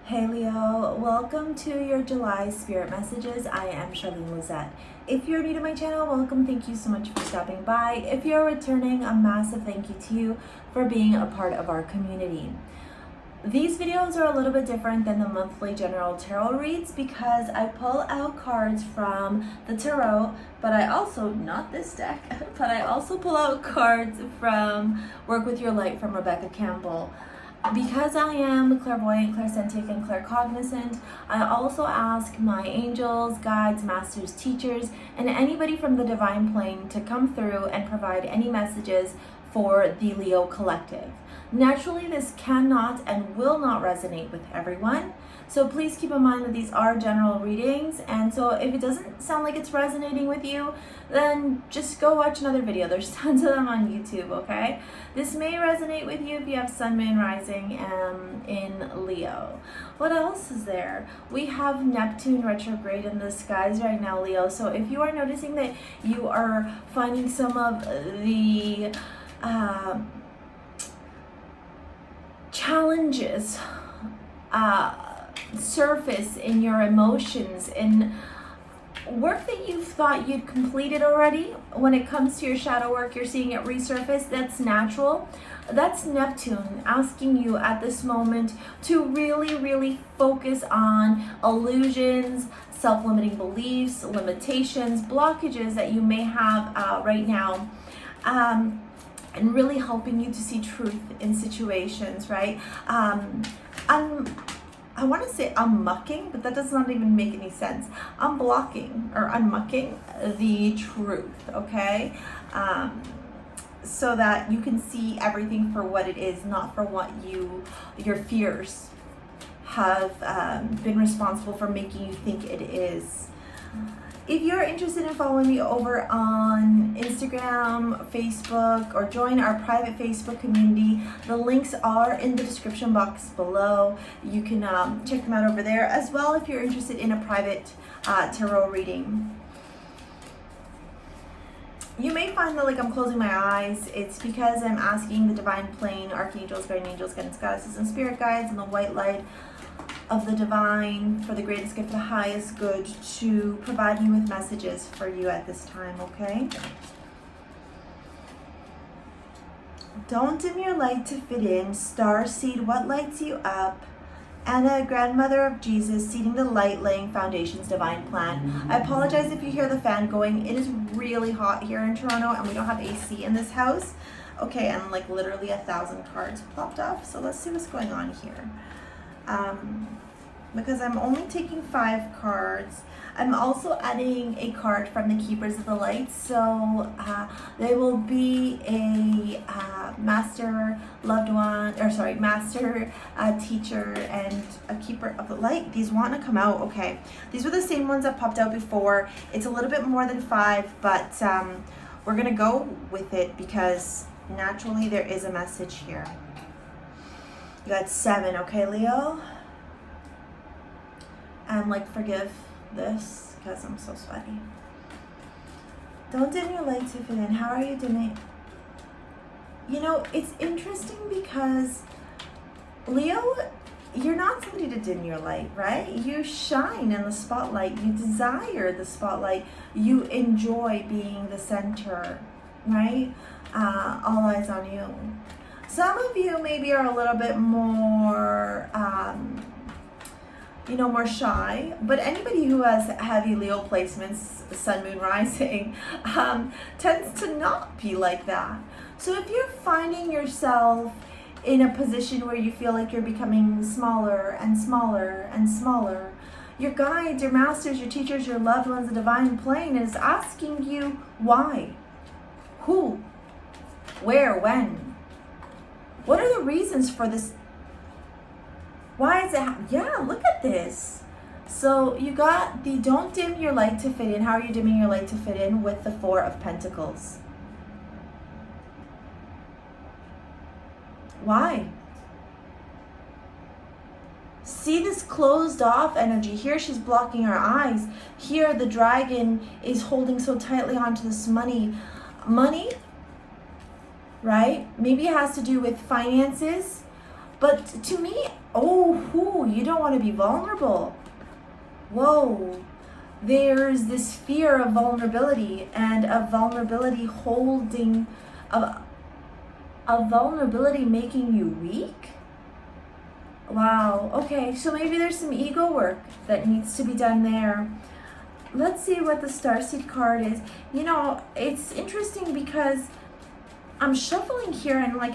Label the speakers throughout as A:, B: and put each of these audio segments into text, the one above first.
A: Hey Leo, welcome to your July Spirit Messages. I am Charlene Lizette. If you're new to my channel, welcome. Thank you so much for stopping by. If you're returning, a massive thank you to you for being a part of our community. These videos are a little bit different than the monthly general tarot reads because I pull out cards from the tarot, but I also, not this deck, but I also pull out cards from Work With Your Light from Rebecca Campbell. Because I am Clairvoyant, Clairsentient, and Claircognizant, I also ask my angels, guides, masters, teachers, and anybody from the divine plane to come through and provide any messages for the Leo collective. Naturally, this cannot and will not resonate with everyone, so please keep in mind that these are general readings, and so if it doesn't sound like it's resonating with you, then just go watch another video. There's tons of them on YouTube, okay? This may resonate with you if you have Sun, Moon, Rising in Leo. What else is there? We have Neptune retrograde in the skies right now, Leo, so if you are noticing that you are finding some of the challenges surface in your emotions and work that you thought you'd completed already, when it comes to your shadow work, you're seeing it resurface. That's natural. That's Neptune asking you at this moment to really focus on illusions, self-limiting beliefs, limitations, blockages that you may have right now. And really helping you to see truth in situations, right? I want to say unmucking, but that does not even make any sense. Unblocking or unmucking the truth, okay? So that you can see everything for what it is, not for what your fears have been responsible for making you think it is. If you're interested in following me over on Instagram, Facebook, or join our private Facebook community, the links are in the description box below. You can check them out over there, as well if you're interested in a private tarot reading. You may find that I'm closing my eyes. It's because I'm asking the divine plane, archangels, guardian angels, guidance goddesses, and spirit guides, and the white light of the divine for the greatest good, for the highest good, to provide me with messages for you at this time, okay? Don't dim your light to fit in. Starseed, what lights you up? Anna, grandmother of Jesus, seeding the light, laying foundations, divine plan. I apologize if you hear the fan going. It is really hot here in Toronto and we don't have AC in this house. Okay, and literally 1,000 cards popped off. So let's see what's going on here. Because I'm only taking 5 cards. I'm also adding a card from the Keepers of the Light. So there will be a master loved one, master teacher and a keeper of the light. These want to come out, okay. These were the same ones that popped out before. It's a little bit more than 5, but we're gonna go with it because naturally there is a message here. You got 7, okay, Leo? And forgive this because I'm so sweaty. Don't dim your light to fit in. How are you doing? You know, it's interesting because Leo, you're not somebody to dim your light, right? You shine in the spotlight. You desire the spotlight. You enjoy being the center, right? All eyes on you. Some of you maybe are a little bit more more shy, but anybody who has heavy Leo placements, Sun, Moon, Rising, tends to not be like that. So if you're finding yourself in a position where you feel like you're becoming smaller and smaller and smaller, your guides, your masters, your teachers, your loved ones, the divine plane is asking you why, who, where, when. What are the reasons for this? Why is it? Yeah, look at this. So you got the don't dim your light to fit in. How are you dimming your light to fit in with the 4 of Pentacles? Why? See this closed off energy. Here she's blocking her eyes. Here the dragon is holding so tightly onto this money. Money, right? Maybe it has to do with finances. But to me, you don't want to be vulnerable. Whoa. There's this fear of vulnerability, and of vulnerability holding, of vulnerability making you weak. Wow. Okay, so maybe there's some ego work that needs to be done there. Let's see what the Starseed card is. You know, it's interesting because I'm shuffling here, and like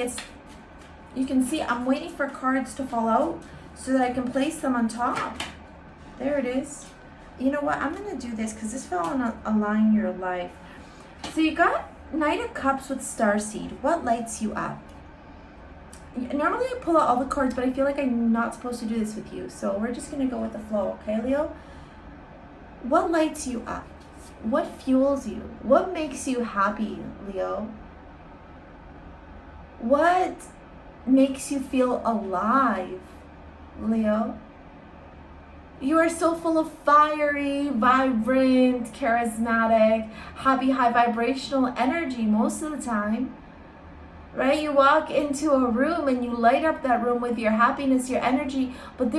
A: you can see I'm waiting for cards to fall out so that I can place them on top. There it is. You know what? I'm going to do this because this fell on Align Your Life. So you got Knight of Cups with Starseed. What lights you up? Normally I pull out all the cards, but I feel like I'm not supposed to do this with you. So we're just going to go with the flow, okay, Leo? What lights you up? What fuels you? What makes you happy, Leo? What makes you feel alive, Leo? You are so full of fiery, vibrant, charismatic, happy, high vibrational energy most of the time, right? You walk into a room and you light up that room with your happiness, your energy, but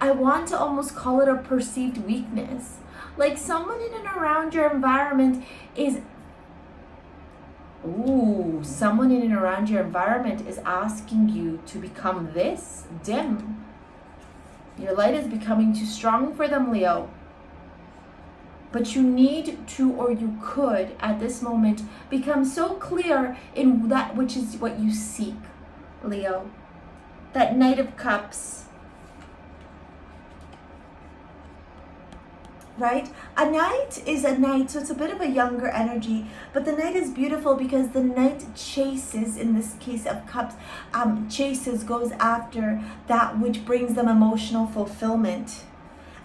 A: I want to almost call it a perceived weakness. Like someone in and around your environment is asking you to become this dim. Your light is becoming too strong for them, Leo. But you need to, or you could, at this moment, become so clear in that which is what you seek, Leo. That Knight of Cups. Right? A knight is a knight, so it's a bit of a younger energy, but the knight is beautiful because the knight chases, in this case of cups, goes after that which brings them emotional fulfillment.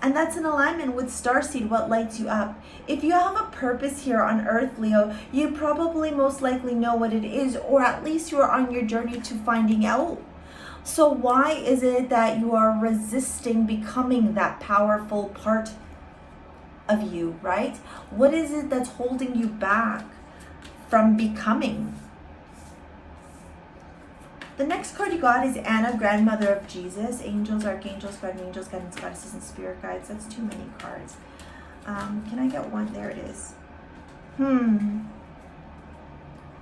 A: And that's in alignment with Starseed, what lights you up. If you have a purpose here on Earth, Leo, you probably most likely know what it is, or at least you are on your journey to finding out. So why is it that you are resisting becoming that powerful part of you, right? What is it that's holding you back from becoming? The next card you got is Anna, Grandmother of Jesus. Angels, Archangels, Guardian Angels, Guidance, Goddesses, and Spirit Guides. That's too many cards. Can I get one? There it is.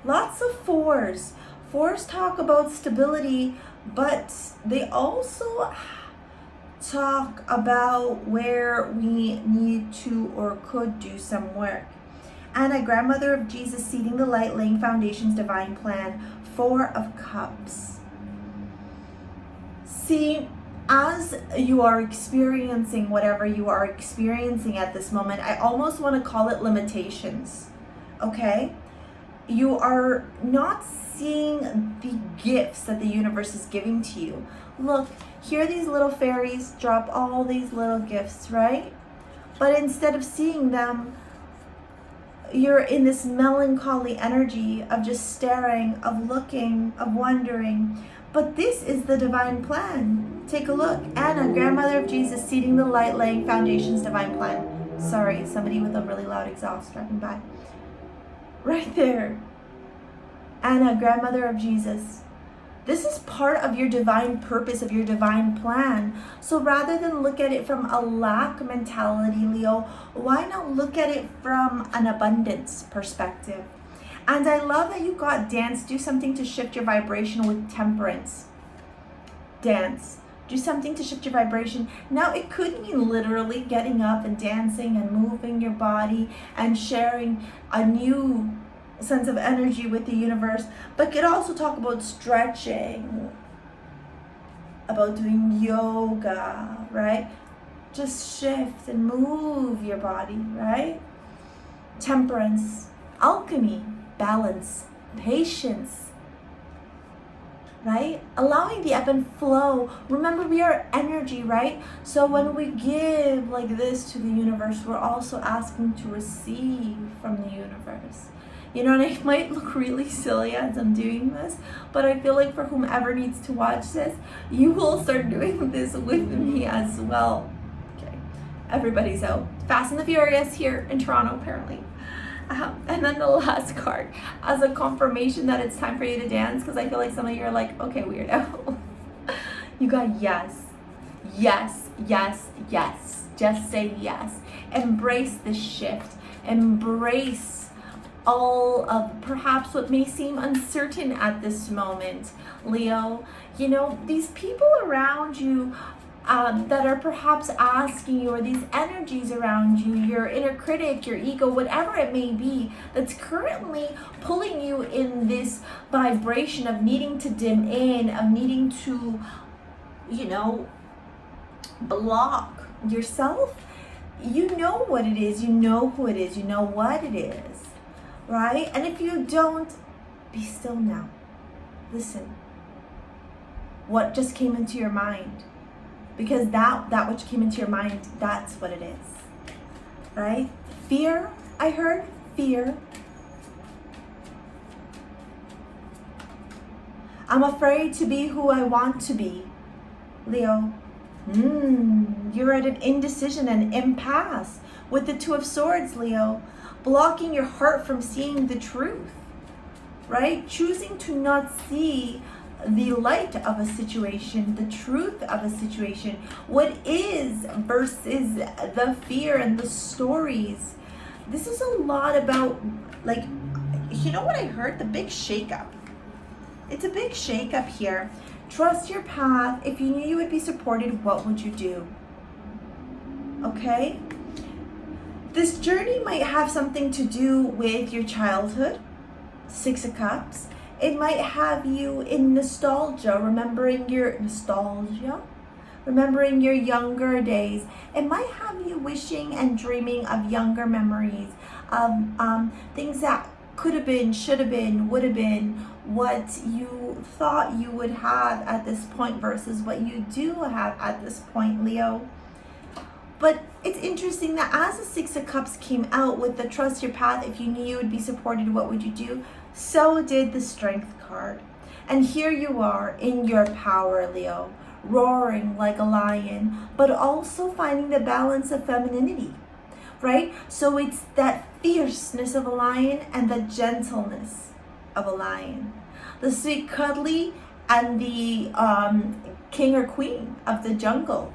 A: Lots of fours. Fours talk about stability, but they also talk about where we need to or could do some work. Anna, Grandmother of Jesus, seeding the light, laying foundations, divine plan. Four of Cups. See, as you are experiencing whatever you are experiencing at this moment, I almost want to call it limitations, okay? You are not seeing the gifts that the universe is giving to you. Look, here these little fairies drop all these little gifts, right? But instead of seeing them, you're in this melancholy energy of just staring, of looking, of wondering. But this is the divine plan. Take a look. Anna, Grandmother of Jesus, seeding the light, laying foundations, divine plan. Sorry, somebody with a really loud exhaust driving by. Right there. Anna, Grandmother of Jesus. This is part of your divine purpose, of your divine plan. So rather than look at it from a lack mentality, Leo, why not look at it from an abundance perspective? And I love that you got dance. Do something to shift your vibration with temperance. Dance. Do something to shift your vibration. Now, it could mean literally getting up and dancing and moving your body and sharing a new sense of energy with the universe, but could also talk about stretching, about doing yoga, right? Just shift and move your body, right? Temperance, alchemy, balance, patience, right? Allowing the ebb and flow. Remember, we are energy, right? So when we give like this to the universe, we're also asking to receive from the universe. You know, and it might look really silly as I'm doing this, but I feel like for whomever needs to watch this, you will start doing this with me as well. Okay, everybody's out. Fast and the Furious here in Toronto, apparently. And then the last card as a confirmation that it's time for you to dance, because I feel like some of you are like, okay, weirdo. You got yes. Yes, yes, yes. Just say yes. Embrace the shift. Embrace all of perhaps what may seem uncertain at this moment, Leo. You know, these people around you that are perhaps asking you, or these energies around you, your inner critic, your ego, whatever it may be, that's currently pulling you in this vibration of needing to dim in, of needing to, you know, block yourself. You know what it is, you know who it is, you know what it is, right? And if you don't, be still now. Listen. What just came into your mind? Because that which came into your mind, that's what it is, right? Fear, I heard fear. I'm afraid to be who I want to be, Leo. You're at an indecision, an impasse with the Two of Swords, Leo, blocking your heart from seeing the truth, right? Choosing to not see the light of a situation, the truth of a situation, what is versus the fear and the stories. This is a lot about, like, you know what I heard? The big shakeup. It's a big shakeup here. Trust your path. If you knew you would be supported, what would you do? Okay? This journey might have something to do with your childhood, Six of Cups. It might have you in nostalgia, remembering your younger days. It might have you wishing and dreaming of younger memories, of things that could have been, should have been, would have been, what you thought you would have at this point versus what you do have at this point, Leo. But it's interesting that as the Six of Cups came out with the trust your path, if you knew you would be supported, what would you do? So did the Strength card. And here you are in your power, Leo, roaring like a lion, but also finding the balance of femininity, right? So it's that fierceness of a lion and the gentleness of a lion. The sweet cuddly and the king or queen of the jungle.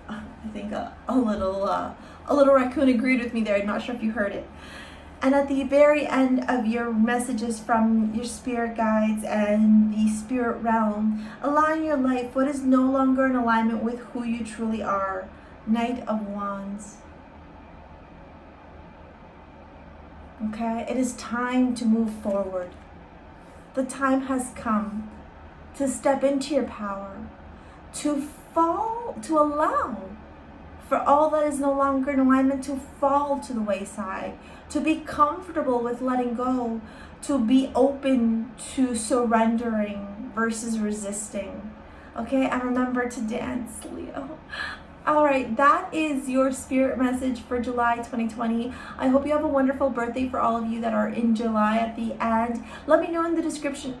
A: I think a little raccoon agreed with me there. I'm not sure if you heard it. And at the very end of your messages from your spirit guides and the spirit realm, align your life. What is no longer in alignment with who you truly are? Knight of Wands. Okay, it is time to move forward. The time has come to step into your power, to allow for all that is no longer in alignment to fall to the wayside, to be comfortable with letting go, to be open to surrendering versus resisting. Okay, and remember to dance, Leo. All right, that is your spirit message for July 2020. I hope you have a wonderful birthday for all of you that are in July at the end. Let me know in the description,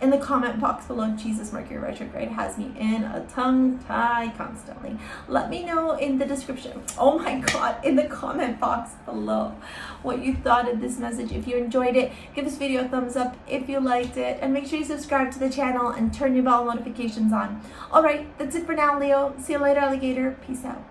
A: in the comment box below. Jesus, Mercury retrograde has me in a tongue tie constantly. Let me know in the description, oh my God, in the comment box below what you thought of this message. If you enjoyed it, give this video a thumbs up if you liked it, and make sure you subscribe to the channel and turn your bell notifications on. All right, that's it for now, Leo. See you later, alligator. Peace out.